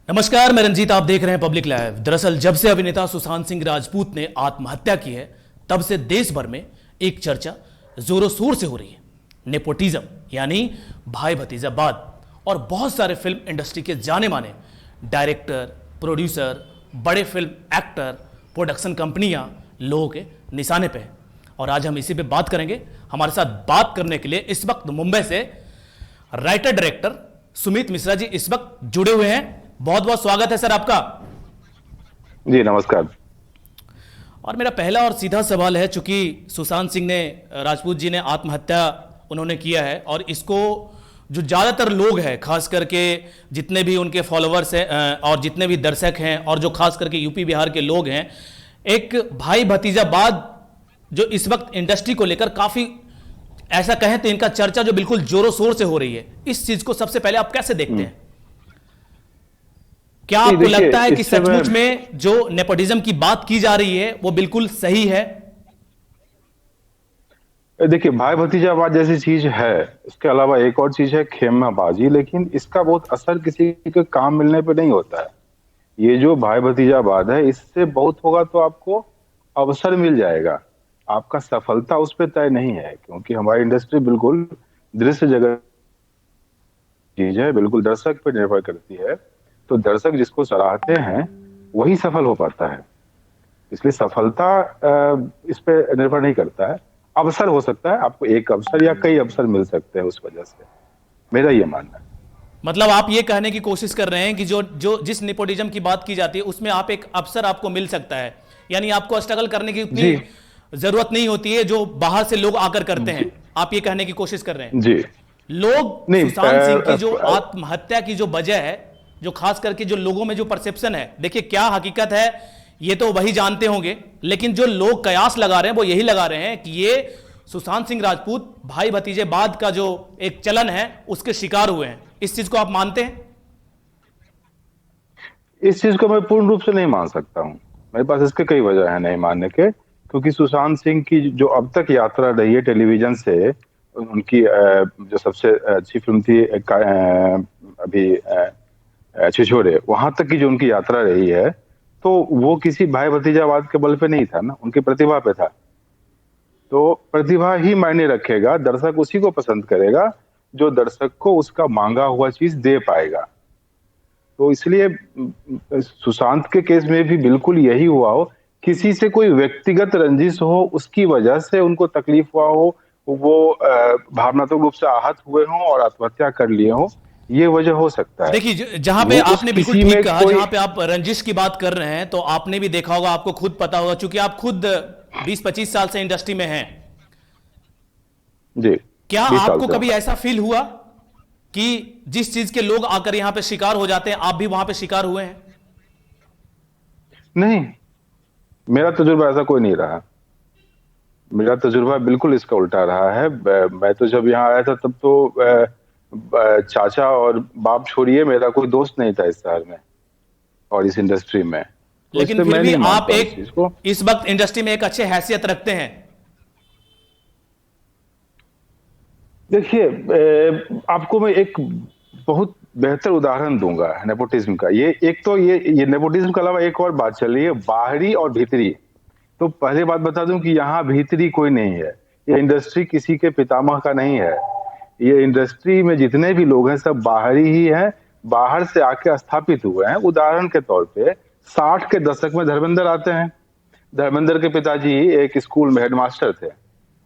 नमस्कार, मैं रंजीत। आप देख रहे हैं पब्लिक लाइव। दरअसल जब से अभिनेता सुशांत सिंह राजपूत ने आत्महत्या की है, तब से देश भर में एक चर्चा जोरों शोर से हो रही है। नेपोटिज्म यानी भाई भतीजावाद, और बहुत सारे फिल्म इंडस्ट्री के जाने माने डायरेक्टर, प्रोड्यूसर, बड़े फिल्म एक्टर, प्रोडक्शन कंपनियां लोगों के निशाने पे हैं। और आज हम इसी पे बात करेंगे। हमारे साथ बात करने के लिए इस वक्त मुंबई से राइटर डायरेक्टर सुमित मिश्रा जी इस वक्त जुड़े हुए हैं। बहुत बहुत स्वागत है सर आपका। जी नमस्कार। और मेरा पहला और सीधा सवाल है, चूंकि सुशांत सिंह ने राजपूत जी ने आत्महत्या उन्होंने किया है, और इसको जो ज़्यादातर लोग हैं, खास करके जितने भी उनके फॉलोअर्स हैं और जितने भी दर्शक हैं, और जो खास करके यूपी बिहार के लोग हैं, एक भाई भतीजावाद जो इस वक्त इंडस्ट्री को लेकर काफ़ी ऐसा कहें तो इनका चर्चा जो बिल्कुल जोरों शोर से हो रही है, इस चीज़ को सबसे पहले आप कैसे देखते हैं? क्या आपको लगता है कि सचमुच में जो नेपोटिज्म की बात की जा रही है वो बिल्कुल सही है? देखिए, भाई भतीजावाद जैसी चीज है, इसके अलावा एक और चीज है खेमाबाजी, लेकिन इसका बहुत असर किसी के काम मिलने पे नहीं होता है। ये जो भाई भतीजावाद है, इससे बहुत होगा तो आपको अवसर मिल जाएगा, आपका सफलता उस पर तय नहीं है, क्योंकि हमारी इंडस्ट्री बिल्कुल दृश्य जगत चीज है, बिल्कुल दर्शक पे निर्भर करती है। तो दर्शक जिसको सराहते हैं वही सफल हो पाता है। इसलिए सफलता इस पे निर्भर नहीं करता है। अवसर हो सकता है, आपको एक अवसर या कई अवसर मिल सकते हैं उस वजह से, मेरा ये मानना है। मतलब आप ये कहने की कोशिश कर रहे हैं कि जो जो जिस नेपोटिज्म की बात की जाती है उसमें आप एक अवसर आपको मिल सकता है, यानी आपको स्ट्रगल करने की उतनी जरूरत नहीं होती है जो बाहर से लोग आकर करते हैं। आप ये कहने की कोशिश कर रहे हैं जी। लोग नहीं, सुशांत सिंह की जो आत्महत्या की जो वजह है, जो खास करके जो लोगों में जो परसेप्शन है, देखिए क्या हकीकत है ये तो वही जानते होंगे, लेकिन जो लोग कयास लगा रहे हैं वो यही लगा रहे हैं कि ये सुशांत सिंह राजपूत भाई भतीजेवाद का जो एक चलन है उसके शिकार हुए हैं। इस चीज को आप मानते हैं? इस चीज को मैं पूर्ण रूप से नहीं मान सकता हूँ। मेरे पास इसके कई वजह है नहीं मानने के, क्योंकि सुशांत सिंह की जो अब तक यात्रा रही है टेलीविजन से, उनकी जो सबसे अच्छी फिल्म थी अभी छिछोरे, वहां तक की जो उनकी यात्रा रही है, तो वो किसी भाई भतीजावाद के बल पे नहीं था ना, उनकी प्रतिभा पे था। तो प्रतिभा ही मायने रखेगा, दर्शक उसी को पसंद करेगा जो दर्शक को उसका मांगा हुआ चीज दे पाएगा। तो इसलिए सुशांत के केस में भी बिल्कुल यही हुआ हो, किसी से कोई व्यक्तिगत रंजिश हो, उसकी वजह से उनको तकलीफ हुआ हो, वो भावनात्मक रूप से आहत हुए हों और आत्महत्या कर लिए हों, ये वजह हो सकता है। देखिए, जहां पे आपने बिल्कुल ठीक कहा, जहां पे आप रंजिश की बात कर रहे हैं, तो आपने भी देखा होगा, आपको खुद पता होगा, क्योंकि आप खुद 20-25 साल से इंडस्ट्री में हैं। जी। क्या आपको कभी ऐसा फील हुआ कि जिस चीज के लोग आकर यहां पे शिकार हो जाते हैं, आप भी वहां पे शिकार हुए हैं? नहीं, मेरा तजुर्बा ऐसा कोई नहीं रहा। मेरा तजुर्बा बिल्कुल इसका उल्टा रहा है। मैं तो जब यहाँ आया था तब तो चाचा और बाप छोड़िए, मेरा कोई दोस्त नहीं था इस शहर में और इस इंडस्ट्री में। तो लेकिन फिर भी आप एक इस वक्त इंडस्ट्री में एक अच्छे हैसियत रखते हैं। देखिए, आपको मैं एक बहुत बेहतर उदाहरण दूंगा नेपोटिज्म का। ये एक तो ये नेपोटिज्म के अलावा एक और बात चल रही है, बाहरी और भीतरी। तो पहले बात बता दूं कि यहाँ भीतरी कोई नहीं है। ये इंडस्ट्री किसी के पितामह का नहीं है। ये इंडस्ट्री में जितने भी लोग हैं सब बाहरी ही हैं, बाहर से आके स्थापित हुए हैं। उदाहरण के तौर पे 60 के दशक में धर्मेंद्र आते हैं। धर्मेंद्र के पिताजी एक स्कूल में हेडमास्टर थे,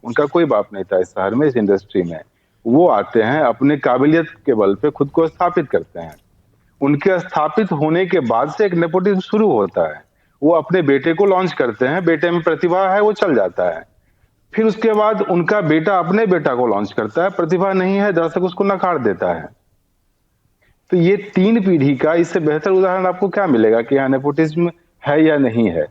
उनका कोई बाप नहीं था इस शहर में, इस इंडस्ट्री में। वो आते हैं, अपने काबिलियत के बल पे खुद को स्थापित करते हैं। उनके स्थापित होने के बाद से एक नेपोटिज्म शुरू होता है। वो अपने बेटे को लॉन्च करते हैं, बेटे में प्रतिभा है, वो चल जाता है। फिर उसके बाद उनका बेटा अपने बेटा को लॉन्च करता है, प्रतिभा नहीं है, दर्शक उसको नकार देता है। तो ये 3 पीढ़ी का इससे बेहतर उदाहरण आपको क्या मिलेगा कि यहाँ नेपोटिज्म है या नहीं है।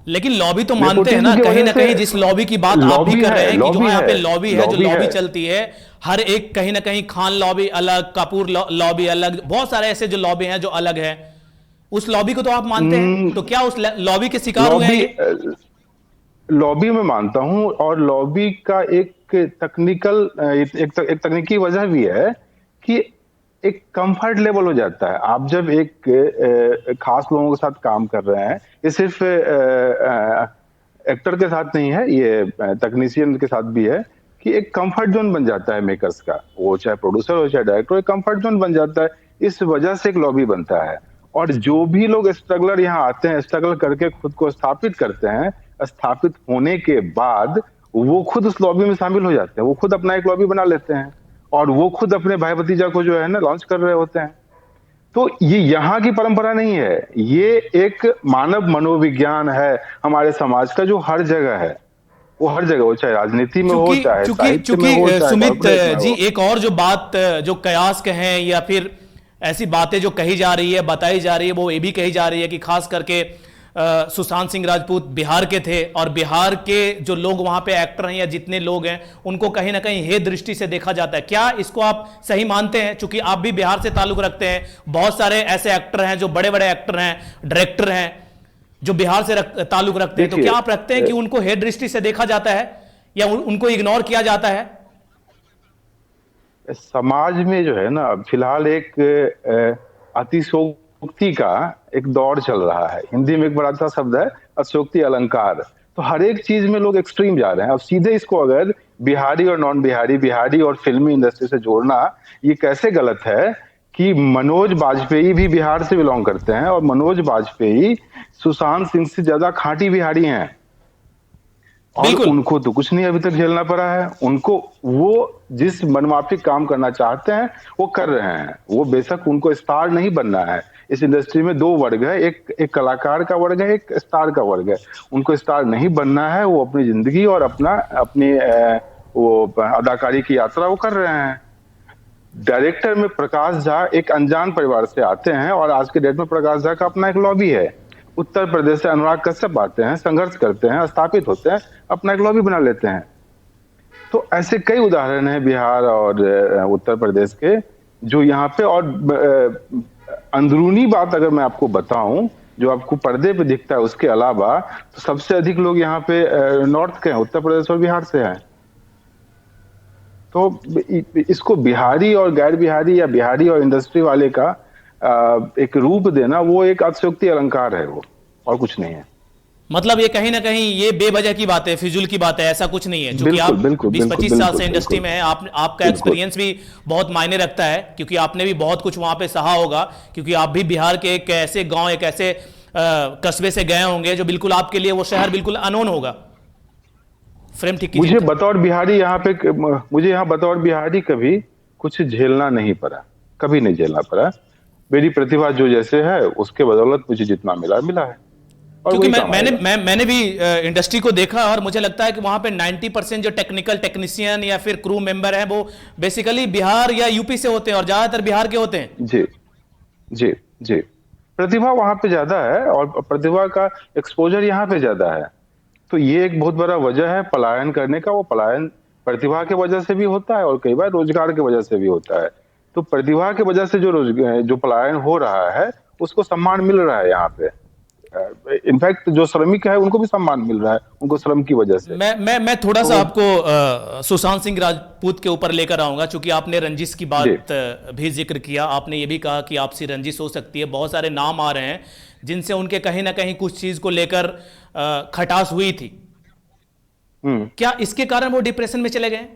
लेकिन लॉबी तो मानते हैं ना कहीं जिस लॉबी की बात आप भी कर रहे हैं कि जो यहाँ पे लॉबी है, जो लॉबी चलती है, हर एक कहीं ना कहीं खान लॉबी अलग, कपूर लॉबी अलग, बहुत सारे ऐसे जो लॉबी हैं जो अलग है, उस लॉबी को तो आप मानते हैं। तो क्या उस लॉबी के शिकार हुए हैं? लॉबी में मानता हूं, और लॉबी का एक तकनीकी वजह भी है कि एक कंफर्ट लेवल हो जाता है। आप जब एक खास लोगों के साथ काम कर रहे हैं, ये सिर्फ एक्टर के साथ नहीं है, ये टेक्नीशियन के साथ भी है, कि एक कंफर्ट जोन बन जाता है मेकर्स का, वो चाहे प्रोड्यूसर हो चाहे डायरेक्टर, एक कंफर्ट जोन बन जाता है। इस वजह से एक लॉबी बनता है, और जो भी लोग स्ट्रगलर यहाँ आते हैं, स्ट्रगल करके खुद को स्थापित करते हैं, स्थापित होने के बाद वो खुद उस लॉबी में शामिल हो जाते हैं, वो खुद अपना एक लॉबी बना लेते हैं, और वो खुद अपने भाई भतीजा को जो है ना लॉन्च कर रहे होते हैं। तो ये यहाँ की परंपरा नहीं है, ये एक मानव मनोविज्ञान है हमारे समाज का, जो हर जगह है। वो हर जगह हो, चाहे राजनीति में हो, चूंकि चाहे चूंकि साहित्य में हो, चूंकि चाहे सुमित कॉर्पोरेट में जी, हो। एक और जो बात जो कयास कहें या फिर ऐसी बातें जो कही जा रही है, बताई जा रही है, वो ये भी कही जा रही है कि खास करके सुशांत सिंह राजपूत बिहार के थे, और बिहार के जो लोग वहां पे एक्टर हैं या जितने लोग हैं उनको कहीं ना कहीं हे दृष्टि से देखा जाता है। क्या इसको आप सही मानते हैं? चूंकि आप भी बिहार से ताल्लुक रखते हैं, बहुत सारे ऐसे एक्टर हैं जो बड़े बड़े एक्टर हैं, डायरेक्टर हैं, जो बिहार से ताल्लुक रखते हैं, तो क्या आप रखते हैं कि उनको हे दृष्टि से देखा जाता है या उनको इग्नोर किया जाता है? समाज में जो है ना, फिलहाल एक अतिशोक्ति का एक दौर चल रहा है। हिंदी में एक बड़ा अच्छा शब्द है, अतिशोक्ति अलंकार। तो हर एक चीज में लोग एक्सट्रीम जा रहे हैं। अब सीधे इसको अगर बिहारी और नॉन बिहारी, बिहारी और फिल्मी इंडस्ट्री से जोड़ना, ये कैसे गलत है कि मनोज बाजपेयी भी बिहार से बिलोंग करते हैं, और मनोज बाजपेयी सुशांत सिंह से ज्यादा खांटी बिहारी हैं, और उनको तो कुछ नहीं अभी तक झेलना पड़ा है। उनको, वो जिस मनमाफिक काम करना चाहते हैं वो कर रहे हैं। वो बेशक उनको स्टार नहीं बनना है। इस इंडस्ट्री में दो वर्ग है, एक कलाकार का वर्ग है, एक स्टार का वर्ग है। उनको स्टार नहीं बनना है, वो अपनी जिंदगी और अपनी वो अदाकारी की यात्रा वो कर रहे हैं। डायरेक्टर में प्रकाश झा एक अनजान परिवार से आते हैं, और आज के डेट में प्रकाश झा का अपना एक लॉबी है। उत्तर प्रदेश से अनुराग कश्यप आते हैं, संघर्ष करते हैं, स्थापित होते हैं, अपना एक लॉबी बना लेते हैं। तो ऐसे कई उदाहरण हैं बिहार और उत्तर प्रदेश के, जो यहाँ पे, और अंदरूनी बात अगर मैं आपको बताऊं, जो आपको पर्दे पे दिखता है उसके अलावा, तो सबसे अधिक लोग यहाँ पे नॉर्थ के हैं, उत्तर प्रदेश और बिहार से हैं। तो इसको बिहारी और गैर बिहारी या बिहारी और इंडस्ट्री वाले का एक रूप देना, वो एक अतिशयोक्ति अलंकार है, वो और कुछ नहीं है। मतलब ये कहीं ना कहीं ये बेवजह की बात है, फिजूल की बात है, ऐसा कुछ नहीं है। क्योंकि आप 20-25 साल से इंडस्ट्री में हैं, आपका एक्सपीरियंस भी बहुत मायने रखता है, क्योंकि आपने भी बहुत कुछ वहां पे सहा होगा, क्योंकि आप भी बिहार के एक ऐसे गांव, एक ऐसे कस्बे से गए होंगे जो बिल्कुल आपके लिए वो शहर बिल्कुल अनोन होगा। फ्रेम ठीक मुझे बतौर बिहारी यहाँ पे, मुझे यहाँ बतौर बिहारी कभी कुछ झेलना नहीं पड़ा, कभी नहीं झेलना पड़ा। मेरी प्रतिभा जो जैसे है उसके बदौलत मुझे जितना मिला मिला है। क्योंकि मैंने भी इंडस्ट्री को देखा, और मुझे लगता है कि वहां पे 90% जो टेक्निकल टेक्नीशियन या फिर क्रू मेंबर हैं वो बेसिकली बिहार या यूपी से होते हैं, और ज्यादातर बिहार के होते हैं। जी जी जी, प्रतिभा वहां पे ज्यादा है, और प्रतिभा का एक्सपोजर यहाँ पे ज्यादा है। तो ये एक बहुत बड़ा वजह है पलायन करने का। वो पलायन प्रतिभा की वजह से भी होता है, और कई बार रोजगार की वजह से भी होता है। तो प्रतिभा की वजह से जो पलायन हो रहा है, उसको सम्मान मिल रहा है यहाँ पे। इनफैक्ट जो श्रमिक है उनको भी सम्मान मिल रहा है, उनको श्रम की वजह से। मैं थोड़ा सा आपको सुशांत सिंह राजपूत के ऊपर लेकर आऊंगा, क्योंकि आपने रंजिश की बात भी जिक्र किया। आपने ये भी कहा कि आपसी रंजिश हो सकती है। बहुत सारे नाम आ रहे हैं जिनसे उनके कहीं ना कहीं कुछ चीज को लेकर खटास हुई थी। क्या इसके कारण वो डिप्रेशन में चले गए?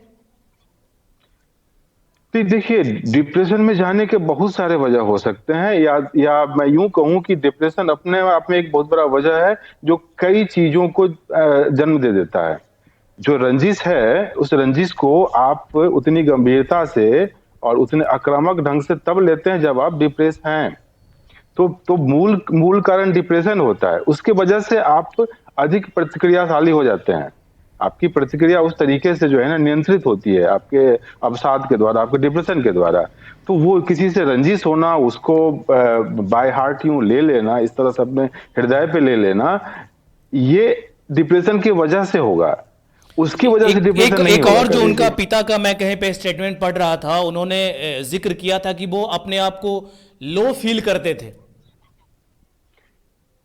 देखिए, डिप्रेशन में जाने के बहुत सारे वजह हो सकते हैं, या मैं यूं कहूं कि डिप्रेशन अपने आप में एक बहुत बड़ा वजह है, जो कई चीजों को जन्म दे देता है। जो रंजिश है, उस रंजिश को आप उतनी गंभीरता से और उतने आक्रामक ढंग से तब लेते हैं जब आप डिप्रेस हैं। तो मूल कारण डिप्रेशन होता है। उसके वजह से आप अधिक प्रतिक्रियाशाली हो जाते हैं। आपकी प्रतिक्रिया उस तरीके से जो है ना नियंत्रित होती है, आपके अवसाद के द्वारा, आपके डिप्रेशन के द्वारा। तो वो किसी से रंजिश होना, उसको बाय हार्ट यूं ले लेना, इस तरह से अपने हृदय पे ले लेना, ये डिप्रेशन की वजह से होगा। उसकी वजह से डिप्रेशन नहीं होगा। और जो उनका पिता का मैं कहीं पे स्टेटमेंट पढ़ रहा था, उन्होंने जिक्र किया था कि वो अपने आप को लो फील करते थे।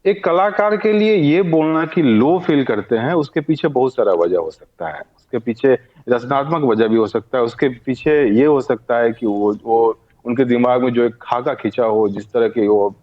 एक कलाकार के लिए ये बोलना कि लो फील करते हैं, उसके पीछे बहुत सारा वजह हो सकता है। उसके पीछे रचनात्मक वजह भी हो सकता है। उसके पीछे ये हो सकता है कि वो उनके दिमाग में जो एक खाका खींचा हो, जिस तरह की वो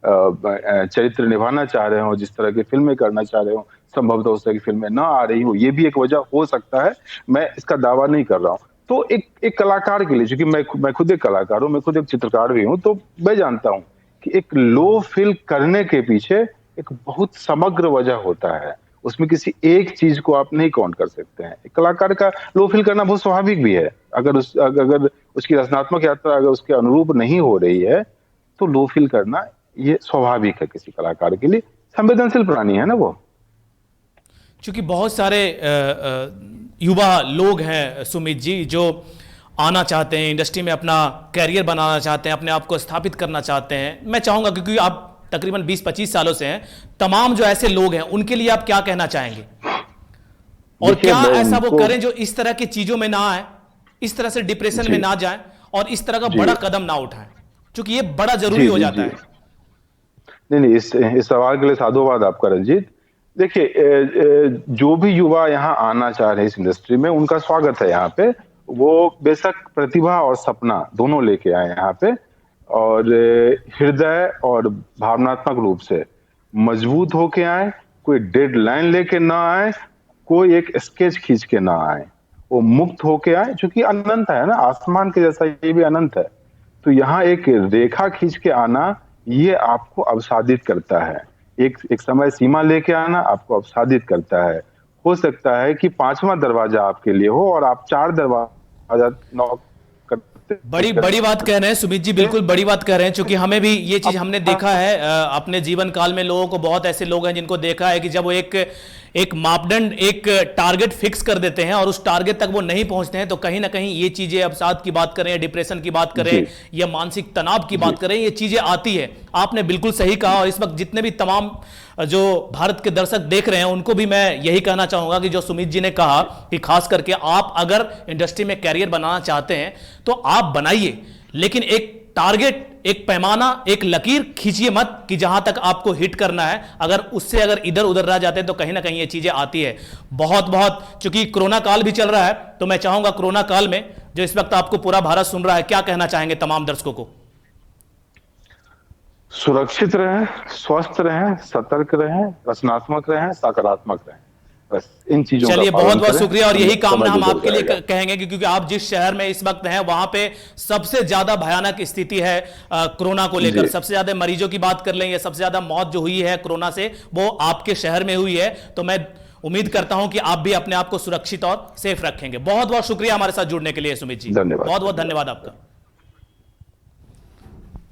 चरित्र निभाना चाह रहे हो, जिस तरह की फिल्में करना चाह रहे हो, संभवतः उस तरह की फिल्में ना आ रही हो, ये भी एक वजह हो सकता है। मैं इसका दावा नहीं कर रहा हूँ। तो एक कलाकार के लिए, क्योंकि मैं खुद एक कलाकार हूँ, मैं खुद एक चित्रकार भी हूँ, तो मैं जानता हूँ कि एक लो फील करने के पीछे एक बहुत समग्र वजह होता है। उसमें किसी एक चीज को आप नहीं काउंट कर सकते हैं। एक कलाकार का लो फील करना बहुत स्वाभाविक भी है। अगर उसकी रचनात्मक यात्रा अगर उसके अनुरूप नहीं हो रही है, तो लो फील करना ये स्वाभाविक है किसी कलाकार के लिए। संवेदनशील प्राणी है ना वो। क्योंकि बहुत सारे युवा लोग हैं सुमित जी, जो आना चाहते हैं इंडस्ट्री में, अपना कैरियर बनाना चाहते हैं, अपने आप को स्थापित करना चाहते हैं। मैं चाहूंगा, क्योंकि आप तकरीबन 20-25 सालों से हैं, तमाम जो ऐसे लोग हैं उनके लिए आप क्या कहना चाहेंगे, और क्या ऐसा वो करें जो इस तरह की चीजों में ना आए, इस तरह से डिप्रेशन में ना जाएं, और इस तरह का बड़ा कदम ना उठाएं, क्योंकि ये बड़ा जरूरी हो जाता है। नहीं, इस सवाल के लिए साधुवाद आपका रंजीत। देखिए, जो भी युवा यहाँ आना चाह रहे हैं इस इंडस्ट्री में, उनका स्वागत है यहाँ पे। वो बेशक प्रतिभा और सपना दोनों लेके आए यहाँ पे, और हृदय और भावनात्मक रूप से मजबूत होके आए। कोई डेडलाइन लेके ना आए, कोई एक स्केच खींच के ना आए, वो मुक्त होके आए, क्योंकि अनंत है ना, आसमान के जैसा ये भी अनंत है। तो यहाँ एक रेखा खींच के आना, ये आपको अवसादित करता है। एक समय सीमा लेके आना आपको अवसादित करता है। हो सकता है कि 5वां दरवाजा आपके लिए हो और आप 4 दरवाजा नॉक करते। बड़ी बात कह रहे हैं सुमित जी, बिल्कुल बड़ी बात कह रहे हैं, क्योंकि हमें भी ये चीज हमने देखा है अपने जीवन काल में। लोगों को, बहुत ऐसे लोग हैं जिनको देखा है कि जब वो एक मापदंड, एक टारगेट फिक्स कर देते हैं और उस टारगेट तक वो नहीं पहुंचते हैं, तो कहीं ना कहीं ये चीजें, अवसाद की बात करें, डिप्रेशन की बात करें, या मानसिक तनाव की बात करें, ये चीजें आती है। आपने बिल्कुल सही कहा। और इस वक्त जितने भी तमाम जो भारत के दर्शक देख रहे हैं, उनको भी मैं यही कहना चाहूंगा कि जो सुमित जी ने कहा कि खास करके आप अगर इंडस्ट्री में कैरियर बनाना चाहते हैं तो आप बनाइए, लेकिन एक टारगेट, एक पैमाना, एक लकीर खींचिए मत कि जहां तक आपको हिट करना है। अगर इधर उधर रह जाते हैं तो कहीं ना कहीं ये चीजें आती है। बहुत चूंकि कोरोना काल भी चल रहा है, तो मैं चाहूंगा कोरोना काल में जो इस वक्त आपको पूरा भारत सुन रहा है, क्या कहना चाहेंगे तमाम दर्शकों को? सुरक्षित रहें, स्वस्थ रहें, सतर्क रहें, रचनात्मक रहें, सकारात्मक रहें। बस इन चीजों का चलिए, बहुत बहुत करें। शुक्रिया। और यही कामना हम गुजर आपके लिए जाएगा। कहेंगे, क्योंकि आप जिस शहर में इस वक्त हैं वहां पे सबसे ज्यादा भयानक स्थिति है कोरोना को लेकर। सबसे ज्यादा मरीजों की बात कर लें, या सबसे ज्यादा मौत जो हुई है कोरोना से, वो आपके शहर में हुई है। तो मैं उम्मीद करता हूं कि आप भी अपने आप को सुरक्षित और सेफ रखेंगे। बहुत बहुत शुक्रिया हमारे साथ जुड़ने के लिए सुमित जी, धन्यवाद। बहुत बहुत धन्यवाद आपका।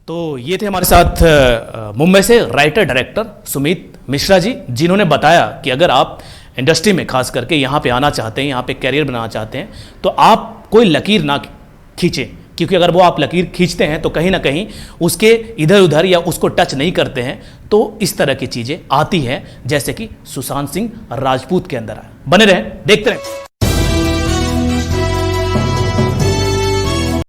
तो ये थे हमारे साथ मुंबई से राइटर डायरेक्टर सुमित मिश्रा जी, जिन्होंने बताया कि अगर आप इंडस्ट्री में खास करके यहाँ पे आना चाहते हैं, यहाँ पे कैरियर बनाना चाहते हैं, तो आप कोई लकीर ना खींचें, क्योंकि अगर वो आप लकीर खींचते हैं तो कहीं ना कहीं उसके इधर उधर या उसको टच नहीं करते हैं, तो इस तरह की चीज़ें आती हैं, जैसे कि सुशांत सिंह राजपूत के अंदर आए। बने रहें, देखते रहें।